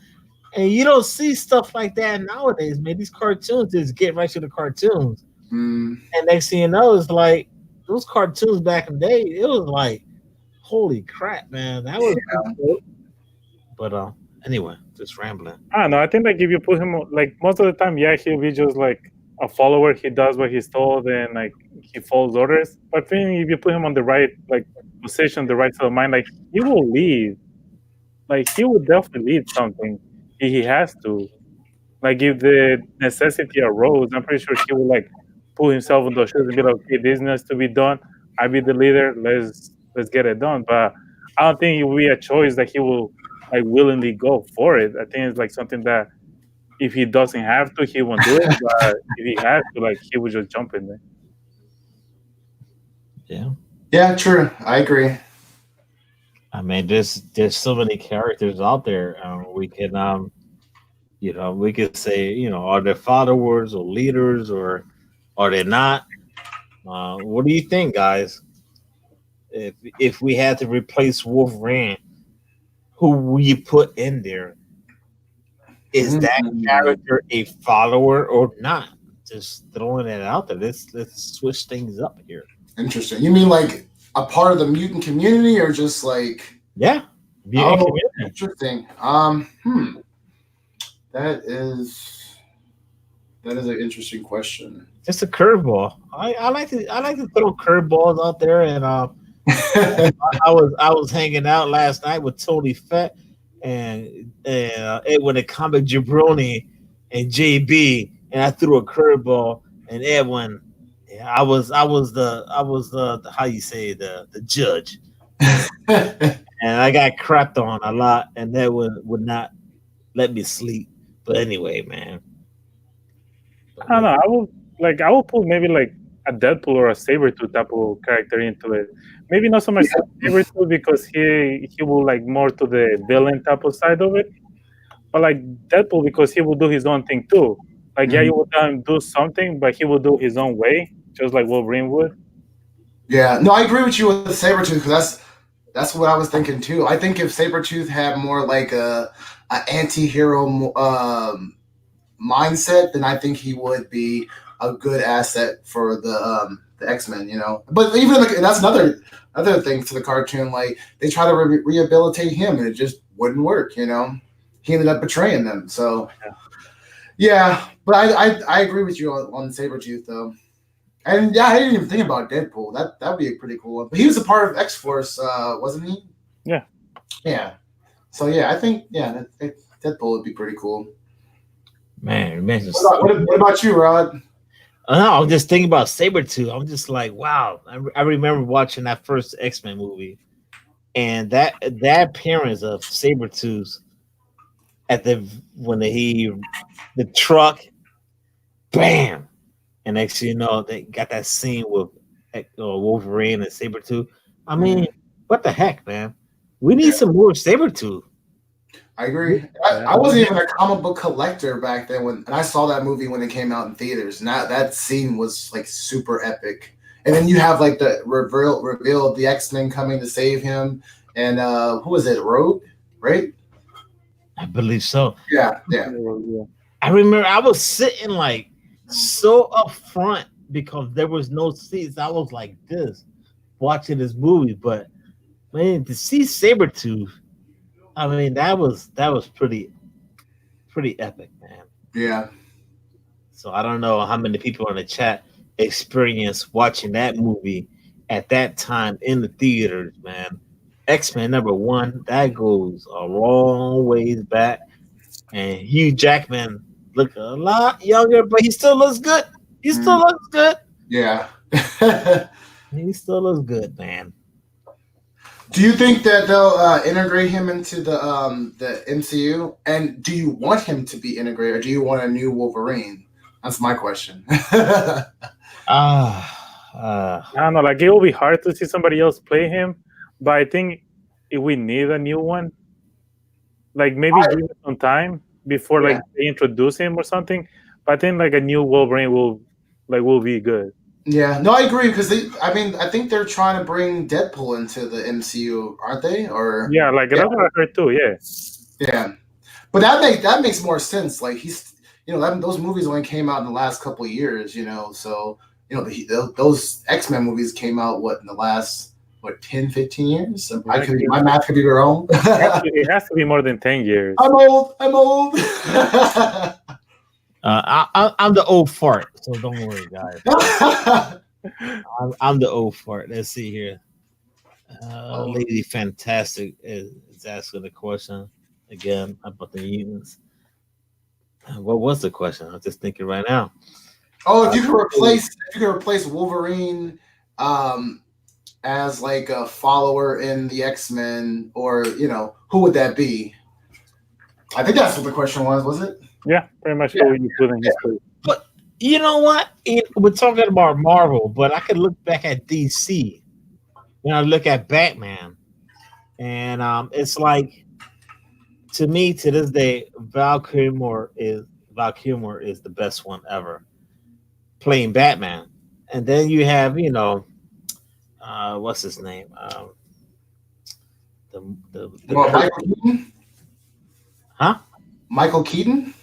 And you don't see stuff like that nowadays, man. These cartoons just get right to the cartoons. Mm, And next thing you know, it's like those cartoons back in the day, it was like, holy crap, man. That was cool. But anyway, just rambling. I don't know. I think like if you put him like most of the time, yeah, he'll be just like a follower. He does what he's told and like he follows orders. But I think if you put him on the right like position, the right side of mind, like he will lead. Like he will definitely lead something. He has to. Like if the necessity arose, I'm pretty sure he will like pull himself in those shoes and be like, okay, this needs to be done. I be the leader. Let's get it done. But I don't think it will be a choice that he will like willingly go for it. I think it's like something that if he doesn't have to, he won't do it. But if he has to, like, he would just jump in there. Yeah. Yeah, true. I agree. I mean, there's so many characters out there. We can we could say, are they followers or leaders or are they not? What do you think, guys? If we had to replace Wolverine, who will you put in there? Is that Mm. character a follower or not? Just throwing it out there. Let's switch things up here. Interesting. You mean like a part of the mutant community, or just like? Yeah, mutant Oh, community. interesting. That is an interesting question. Just a curveball. I like to throw curveballs out there, and I was hanging out last night with Tony Fett and Edwin the Comic Jabroni and JB, and I threw a curveball and Edwin. Yeah, I was the how you say the judge, and I got crapped on a lot, and Edwin would not let me sleep. But anyway, man. I don't know. I will put maybe like a Deadpool or a Sabretooth type of character into it. Maybe not so much Sabretooth because he will like more to the villain type of side of it. But like Deadpool because he will do his own thing too. Like yeah, you will tell him do something, but he will do his own way, just like Wolverine would. Yeah, no, I agree with you with Sabretooth because that's what I was thinking too. I think if Sabretooth had more like a anti-hero mindset, then I think he would be a good asset for the X-Men, But even and that's another thing to the cartoon. Like they try to rehabilitate him, and it just wouldn't work. He ended up betraying them. So yeah, but I agree with you on Sabretooth though. And yeah, I didn't even think about Deadpool. That'd be a pretty cool one. But he was a part of X Force, wasn't he? Yeah. Yeah. So yeah, I think Deadpool would be pretty cool. Man, What about you, Rod? No, I'm just thinking about Sabretooth. I'm just like, wow. I remember watching that first X-Men movie, and that appearance of Sabretooth at the truck, bam, and next thing you know, they got that scene with Wolverine and Sabretooth. I mean, what the heck, man? We need some more Sabretooth. I agree. I wasn't even a comic book collector back then and I saw that movie when it came out in theaters. And that scene was like super epic. And then you have like the reveal of the X-Men coming to save him. And who was it? Rogue, right? I believe so. Yeah. I remember I was sitting like so up front because there was no seats. I was like this watching this movie, but man, to see Sabretooth, I mean that was pretty epic, man. Yeah. So I don't know how many people in the chat experienced watching that movie at that time in the theaters, man. X-Men #1, that goes a long ways back. And Hugh Jackman looked a lot younger, but he still looks good. He still looks good. Yeah. He still looks good, man. Do you think that they'll integrate him into the MCU? And do you want him to be integrated, or do you want a new Wolverine? That's my question. I don't know. Like it will be hard to see somebody else play him, but I think if we need a new one, like maybe give it some time before like they introduce him or something. But I think like a new Wolverine will be good. Yeah, no, I agree because I think they're trying to bring Deadpool into the MCU, aren't they? Or yeah, like that's what I heard too. Yeah, yeah, but that makes more sense. Like he's those movies only came out in the last couple of years, so those X-Men movies came out in the last 10, 15 years. My math could be wrong. It has to be more than 10 years. I'm old. I'm the old fart, so don't worry, guys. I'm the old fart. Let's see here. Lady Fantastic is asking the question again about the mutants. What was the question? I'm just thinking right now. Oh, if you could replace Wolverine as like a follower in the X-Men, or who would that be? I think that's what the question was it? Yeah, pretty much Yeah. who you put in his place. But you know what? We're talking about Marvel, but I could look back at DC when I look at Batman, and it's like to me to this day, Val Kilmer is the best one ever playing Batman. And then you have what's his name? The Well, Kurt, Michael Keaton. huh? Michael Keaton.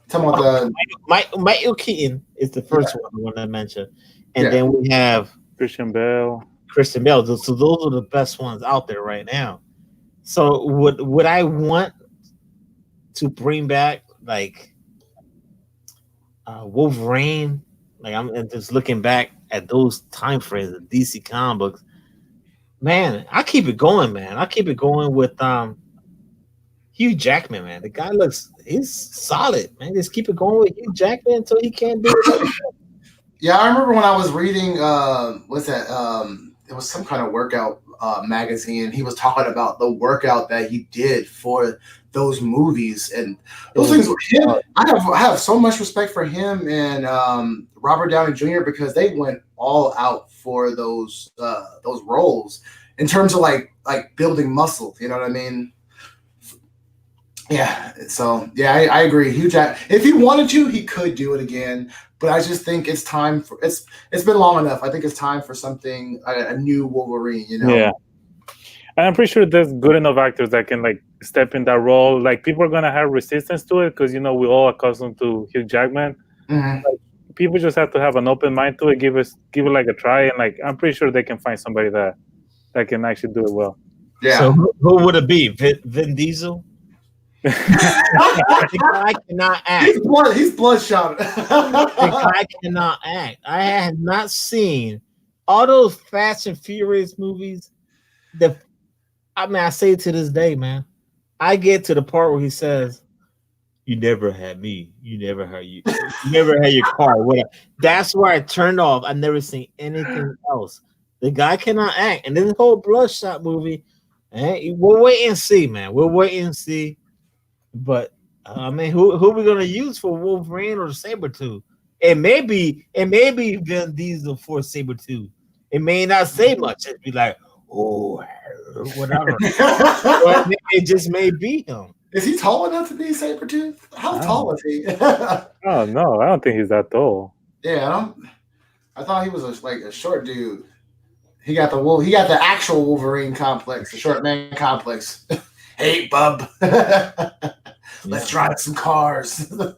Talking about the Michael Keaton is the first one I want to mention, and yeah. then we have Christian Bale. Christian Bale. So those are the best ones out there right now. So would I want to bring back like Wolverine? Like I'm just looking back at those time frames of DC comic books. Man, I keep it going, man. I keep it going with Hugh Jackman, man. The guy he's solid, man. Just keep it going with Hugh Jackman until he can't do it. Yeah, I remember when I was reading what's that? It was some kind of workout magazine. He was talking about the workout that he did for those movies and those things. Him, I have so much respect for him and Robert Downey Jr. because they went all out for those roles in terms of like building muscle. You know what I mean? Yeah. So yeah, I agree. Hugh Jack, if he wanted to, he could do it again. But I just think it's time for it's been long enough. I think it's time for something a new Wolverine. You know? Yeah, and I'm pretty sure there's good enough actors that can like step in that role. Like people are gonna have resistance to it because we're all accustomed to Hugh Jackman. Mm-hmm. Like, people just have to have an open mind to it. Give it like a try, and like I'm pretty sure they can find somebody that can actually do it well. Yeah. So who would it be? Vin Diesel? The guy cannot act. He's bloodshot. The guy cannot act. I have not seen all those Fast and Furious movies. I say to this day, man, I get to the part where he says, "You never had me. You never had your car." Whatever. That's where I turned off. I never seen anything else. The guy cannot act, and this whole Bloodshot movie, we'll wait and see, man. We'll wait and see. But I mean, who are we gonna use for Wolverine or Sabretooth? It may be Vin Diesel for Sabretooth. It may not say much. It'd be like, oh, whatever. But it just may be him. Is he tall enough to be Sabretooth? How tall is he? Oh no, I don't think he's that tall. Yeah, I thought he was a short dude. He got the actual Wolverine complex, the short man complex. Hey, bub. Let's drive some cars. So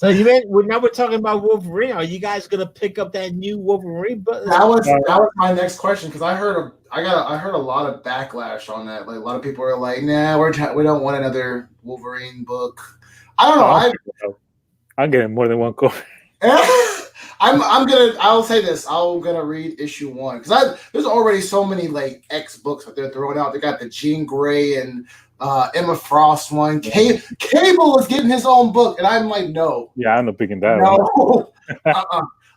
now we're talking about Wolverine. Are you guys gonna pick up that new Wolverine? That was my next question because I heard a lot of backlash on that. Like a lot of people are like, "Nah, we don't want another Wolverine book." I don't know. I'll get more than one cover. I'll say this. I'm gonna read issue 1 because there's already so many like X books that they're throwing out. They got the Jean Grey and Emma Frost one. Cable is getting his own book, and I'm like, no. Yeah, I'm not picking that. No.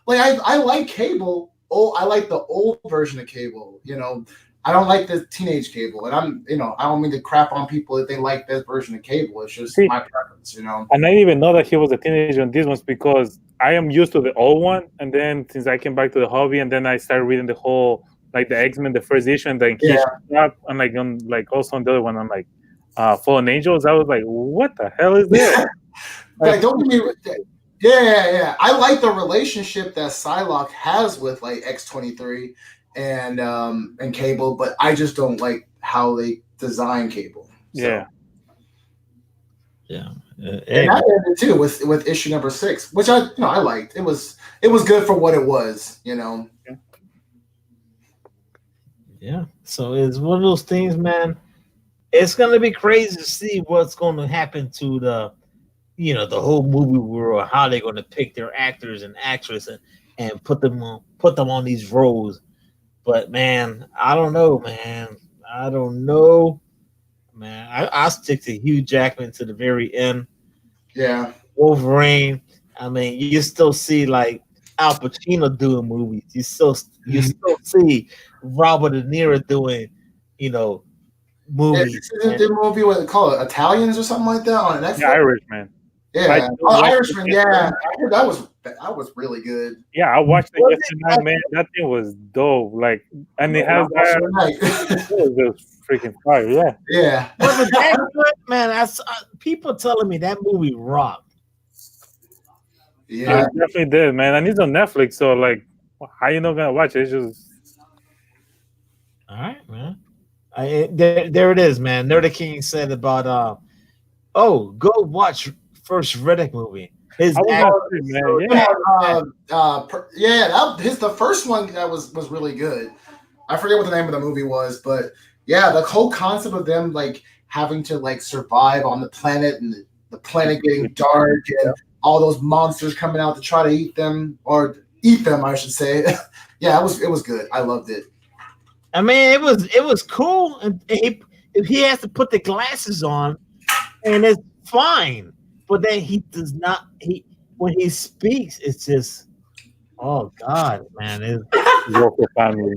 Like I like Cable. Oh, I like the old version of Cable. I don't like the teenage Cable, and I don't mean to crap on people if they like this version of Cable. It's just my preference. And I didn't even know that he was a teenager on these ones because I am used to the old one, and then since I came back to the hobby, and then I started reading the whole like the X-Men, the first issue, and then up, and like also on the other one, I'm like Fallen Angels. I was like, what the hell is this? Like, don't get me. Yeah. I like the relationship that Psylocke has with like X-23 and Cable, but I just don't like how they design Cable. So. Yeah. And I ended too with issue number 6, which I liked. It was good for what it was. Yeah. So it's one of those things, man. It's gonna be crazy to see what's going to happen to the whole movie world, how they're going to pick their actors and actresses and put them on these roles. But man, I don't know, man. I'll stick to Hugh Jackman to the very end. Yeah. Wolverine. I mean, you still see like Al Pacino doing movies. You still see Robert De Niro doing, movie. The movie was called Italians or something like that on Netflix. Yeah, Irishman. Yeah, I Irishman. Yeah, I heard that was really good. Yeah, I watched it Was yesterday, man. That thing was dope. Like, and it has It it was just freaking fire. Yeah. yeah. Was it that good, man? People telling me that movie rocked. Yeah. It definitely did, man. And it's on Netflix, so like, how you not gonna watch it? It's just All right, man. There it is, man. Nerdy King said about go watch first Riddick movie. His I was act- gonna say, man. Yeah, The first one that was really good. I forget what the name of the movie was, but yeah, the whole concept of them like having to like survive on the planet and the planet getting dark and all those monsters coming out to try to eat them, I should say. Yeah, it was good. I loved it. I mean, it was cool, and he has to put the glasses on, and it's fine. But then he does not. When he speaks, it's just, oh God, man! It's Local family.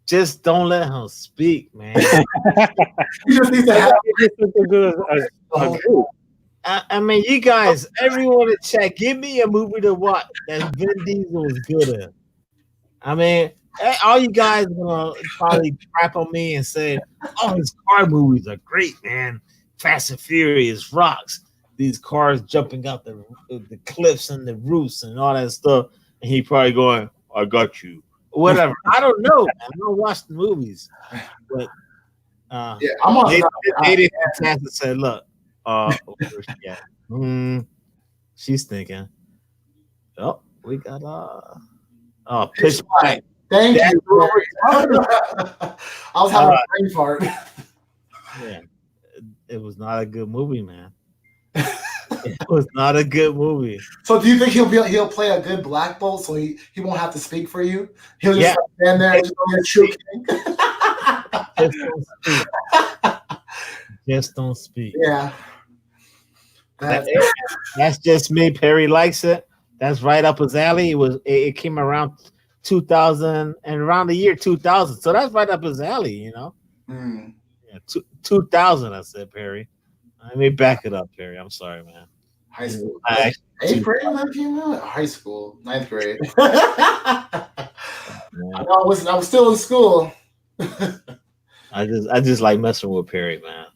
just don't let him speak, man. You just need to have It's just as good as a group. I mean, you guys, everyone in chat, give me a movie to watch that Vin Diesel was good in. I mean, all you guys are gonna probably crap on me and say, "Oh, his car movies are great, man. Fast and Furious rocks. These cars jumping out the cliffs and the roofs and all that stuff." And he probably going, "I got you." Whatever. I don't know, man. I don't watch the movies, but yeah, I'm on. they did fantastic. Said, "Look, where's she at? She's thinking, oh, we got Pitch Black. Thank That's you. what we're I was having a brain fart. Yeah, it was not a good movie, man. It was not a good movie. So, do you think he'll play a good Black Bolt, so he won't have to speak for you? He'll just stand there and just be a true king. Just don't speak. Just don't speak. Yeah. That's just me. Perry likes it. That's right up his alley. It came around 2000 and around the year 2000. So that's right up his alley, you know. Yeah, 2000. I said, Perry. Let me back it up, Perry. I'm sorry, man. High school. 8th grade when that came out? High school, 9th grade. I was still in school. I just like messing with Perry, man.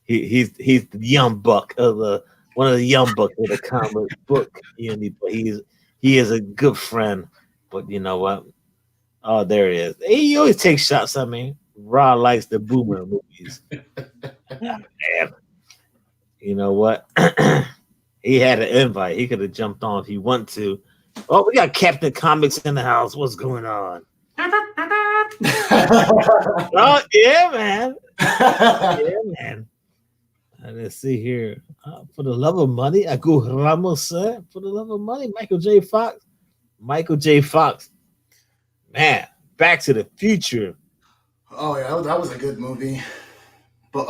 he's the young buck of one of the young bucks of the comic book community, but he is a good friend. But you know what? Oh, there he is. He always takes shots at me. Ra likes the boomer movies. Man. You know what? He had an invite. He could have jumped on if he wanted to. Oh, we got Captain Comics in the house. What's going on? Oh, yeah, man. Yeah, man. Let's see here. For the love of money, Agu Ramos said, for the love of money, Michael J. Fox. Man, Back to the Future. Oh, yeah, that was a good movie. But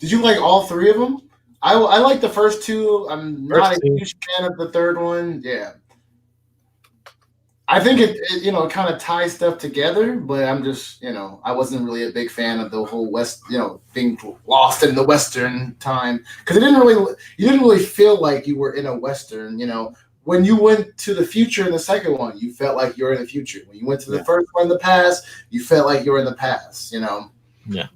did you like all three of them? I like the first two. I'm not a huge fan of the third one. Yeah. I think it kind of ties stuff together, but I'm just, I wasn't really a big fan of the whole West, being lost in the Western time, because you didn't really feel like you were in a Western. When you went to the future in the second one, you felt like you were in the future. When you went to the first one in the past, you felt like you were in the past. Yeah.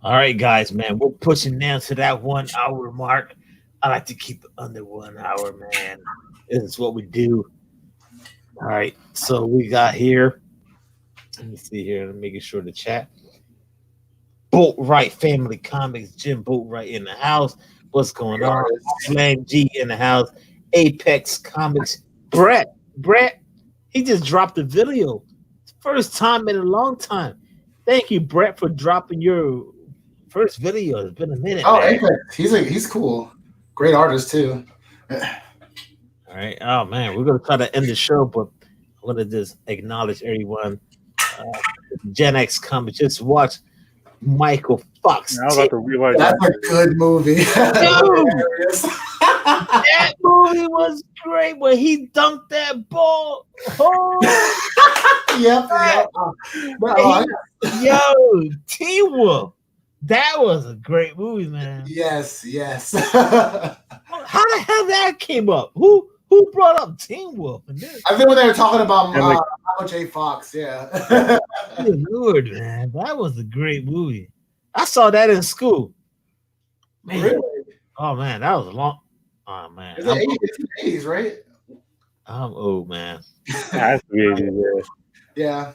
All right, guys, man, we're pushing down to that 1 hour mark. I like to keep it under 1 hour, man. This is what we do. All right, so we got here. Let me see here. I'm making sure the chat. Boatwright Family Comics, Jim Boatwright in the house. What's going on? Slam G in the house. Apex Comics. Brett, he just dropped a video. First time in a long time. Thank you, Brett, for dropping your first video. It's been a minute. Oh, Apex. He's cool. Great artist too. All right. Oh man, we're gonna try to end the show, but I want to just acknowledge everyone. Gen X Comics. Just watch Michael Fox. Now about to realize that's a good movie. That movie was great when he dunked that ball. Oh, Yep. and yo, Teen Wolf. That was a great movie, man. Yes. How the hell that came up? Who brought up Teen Wolf? And this? I think when they were talking about Yeah, like- Michael J. Fox, yeah. Good Lord, man, that was a great movie. I saw that in school. Man, Really? oh man, that was a long. Oh man, It's the 80s, right? I'm old, man. That's really good. Yeah.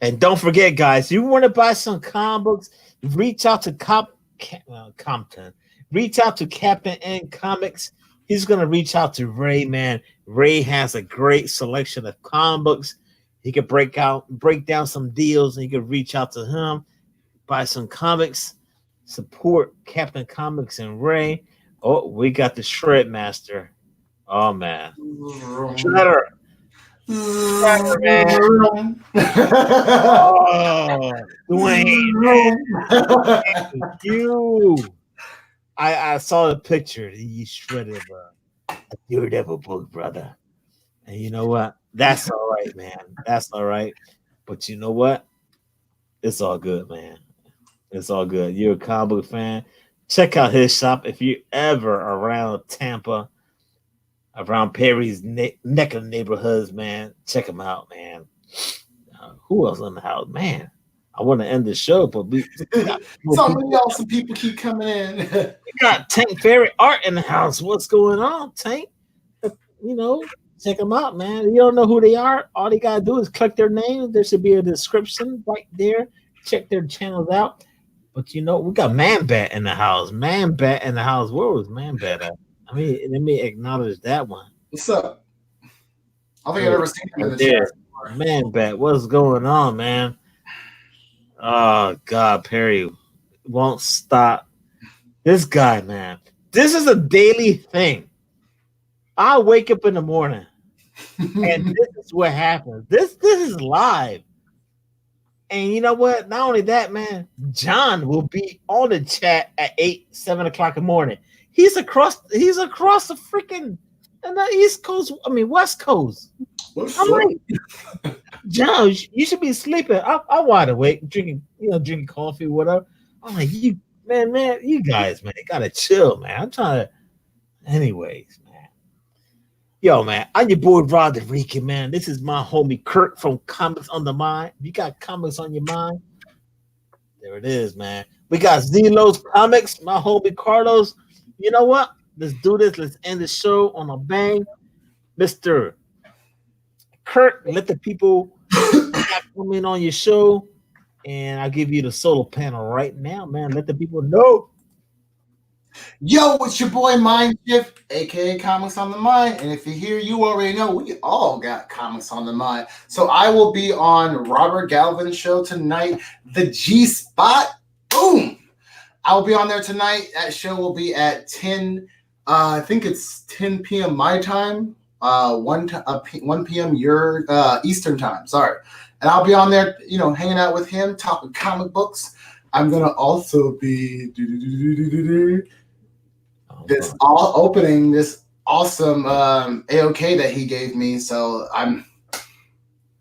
And don't forget, guys, you want to buy some comic books, reach out to Compton. Reach out to Captain N Comics. He's gonna reach out to Ray, man. Ray has a great selection of comic books. He could break down some deals, and you could reach out to him, buy some comics, support Captain Comics and Ray. Oh, we got the Shred Master. Oh man, Shredder. Man. Oh, Dwayne, you. I saw the picture. You shredded a Daredevil book, brother. And you know what? That's all right, man. That's all right. But you know what? It's all good, man. It's all good. You're a comic book fan. Check out his shop if you're ever around Tampa, around Perry's neck of neighborhoods, man. Check him out, man. Who else in the house, man? I want to end the show, but we got so many awesome people keep coming in. we got Tank Fairy Art in the house. What's going on, Tank? You know, check them out, man. You don't know who they are. All they gotta do is click their name. There should be a description right there. Check their channels out. But you know, we got Man Bat in the house. Man Bat in the house. Where was Man Bat at? I mean, let me acknowledge that one. What's up? I don't think I've ever seen him in the There. chat. Man Bat, what's going on, man? Oh God, Perry won't stop. This guy, man. This is a daily thing. I wake up in the morning, and this is what happens. This is live. And you know what? Not only that, man, John will be on the chat at 7 o'clock in the morning. He's across the freaking the East Coast, West Coast. I'm like, John, you should be sleeping. I'm wide awake, drinking coffee, whatever. I'm like, you guys, man, you gotta chill, man. I'm trying to, anyways, man. Yo, man, I'm your boy Rod the Rican, man. This is my homie Kurt from Comics on the Mind. You got comics on your mind? There it is, man. We got Zelo's Comics, my homie Carlos. You know what? Let's do this. Let's end the show on a bang. Mr. Kurt, let the people come in on your show, and I'll give you the solo panel right now, man. Let the people know. Yo, it's your boy Mind Shift, aka Comics on the Mind. And if you're here, you already know we all got comics on the mind. So I will be on Robert Galvin's show tonight, the G Spot. Boom! I will be on there tonight. That show will be at 10. I think it's 10 p.m. my time. 1 p.m. your Eastern time. Sorry. And I'll be on there, hanging out with him, talking comic books. I'm gonna also be opening this awesome AOK that he gave me. So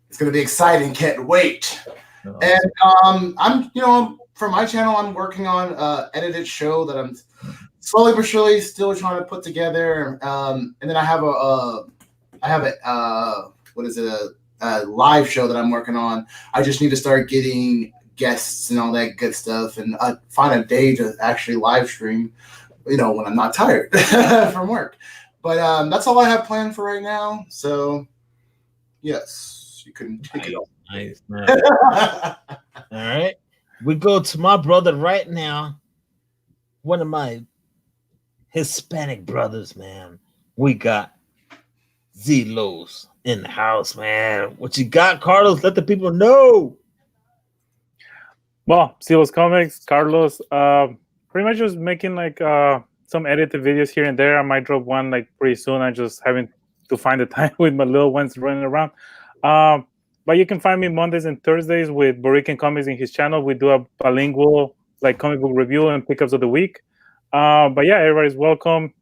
it's gonna be exciting. Can't wait. And I'm for my channel, I'm working on edited show that I'm slowly but surely still trying to put together. And then I have a live show that I'm working on. I just need to start getting guests and all that good stuff, and find a day to actually live stream, when I'm not tired from work. But that's all I have planned for right now. So yes, you can take it. Nice. All right. We go to my brother right now. One of my Hispanic brothers, man. We got Zelos in the house, man. What you got, Carlos? Let the people know. Well, Zelos Comics, Carlos, pretty much just making some edited videos here and there. I might drop one pretty soon. I'm just having to find the time with my little ones running around. But you can find me Mondays and Thursdays with Rican Comics in his channel. We do a bilingual comic book review and pickups of the week. But yeah, everybody's welcome.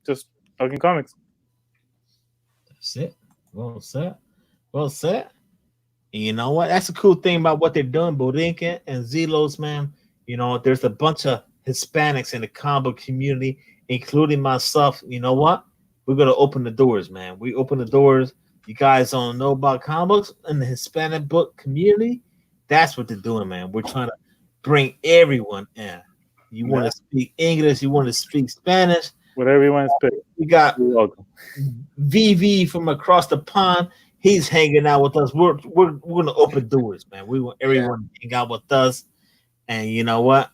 just talking comics. That's it. Well said. Well said. And you know what? That's a cool thing about what they're doing, Borinquen and Zelos, man. You know, there's a bunch of Hispanics in the comic book community, including myself. You know what? We're gonna open the doors, man. We open the doors. You guys don't know about comic books in the Hispanic book community. That's what they're doing, man. We're trying to bring everyone in. You want to speak English, you want to speak Spanish. Whatever you want to speak. We got You're welcome. VV from across the pond. He's hanging out with us. We're gonna open doors, man. We want everyone to hang out with us. And you know what?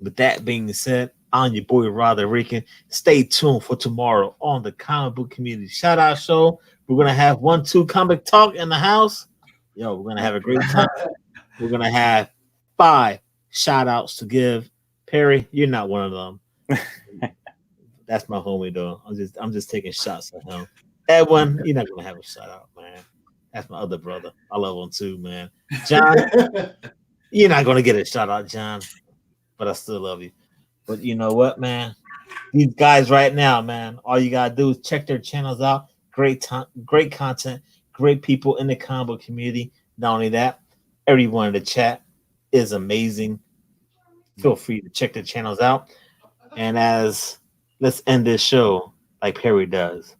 With that being said, I'm your boy Rican. Stay tuned for tomorrow on the Comic Book Community Shout Out Show. We're gonna have 1-2 comic talk in the house. Yo, we're gonna have a great time. We're gonna have 5 shout outs to give. Perry, you're not one of them. That's my homie though. I'm just taking shots at him. Edwin, you're not gonna have a shout out, man. That's my other brother. I love him too, man. John, you're not gonna get a shout out, John, but I still love you. But you know what, man? These guys right now, man, all you gotta do is check their channels out. Great content, great people in the combo community. Not only that, everyone in the chat is amazing. Feel free to check their channels out. And let's end this show like Perry does.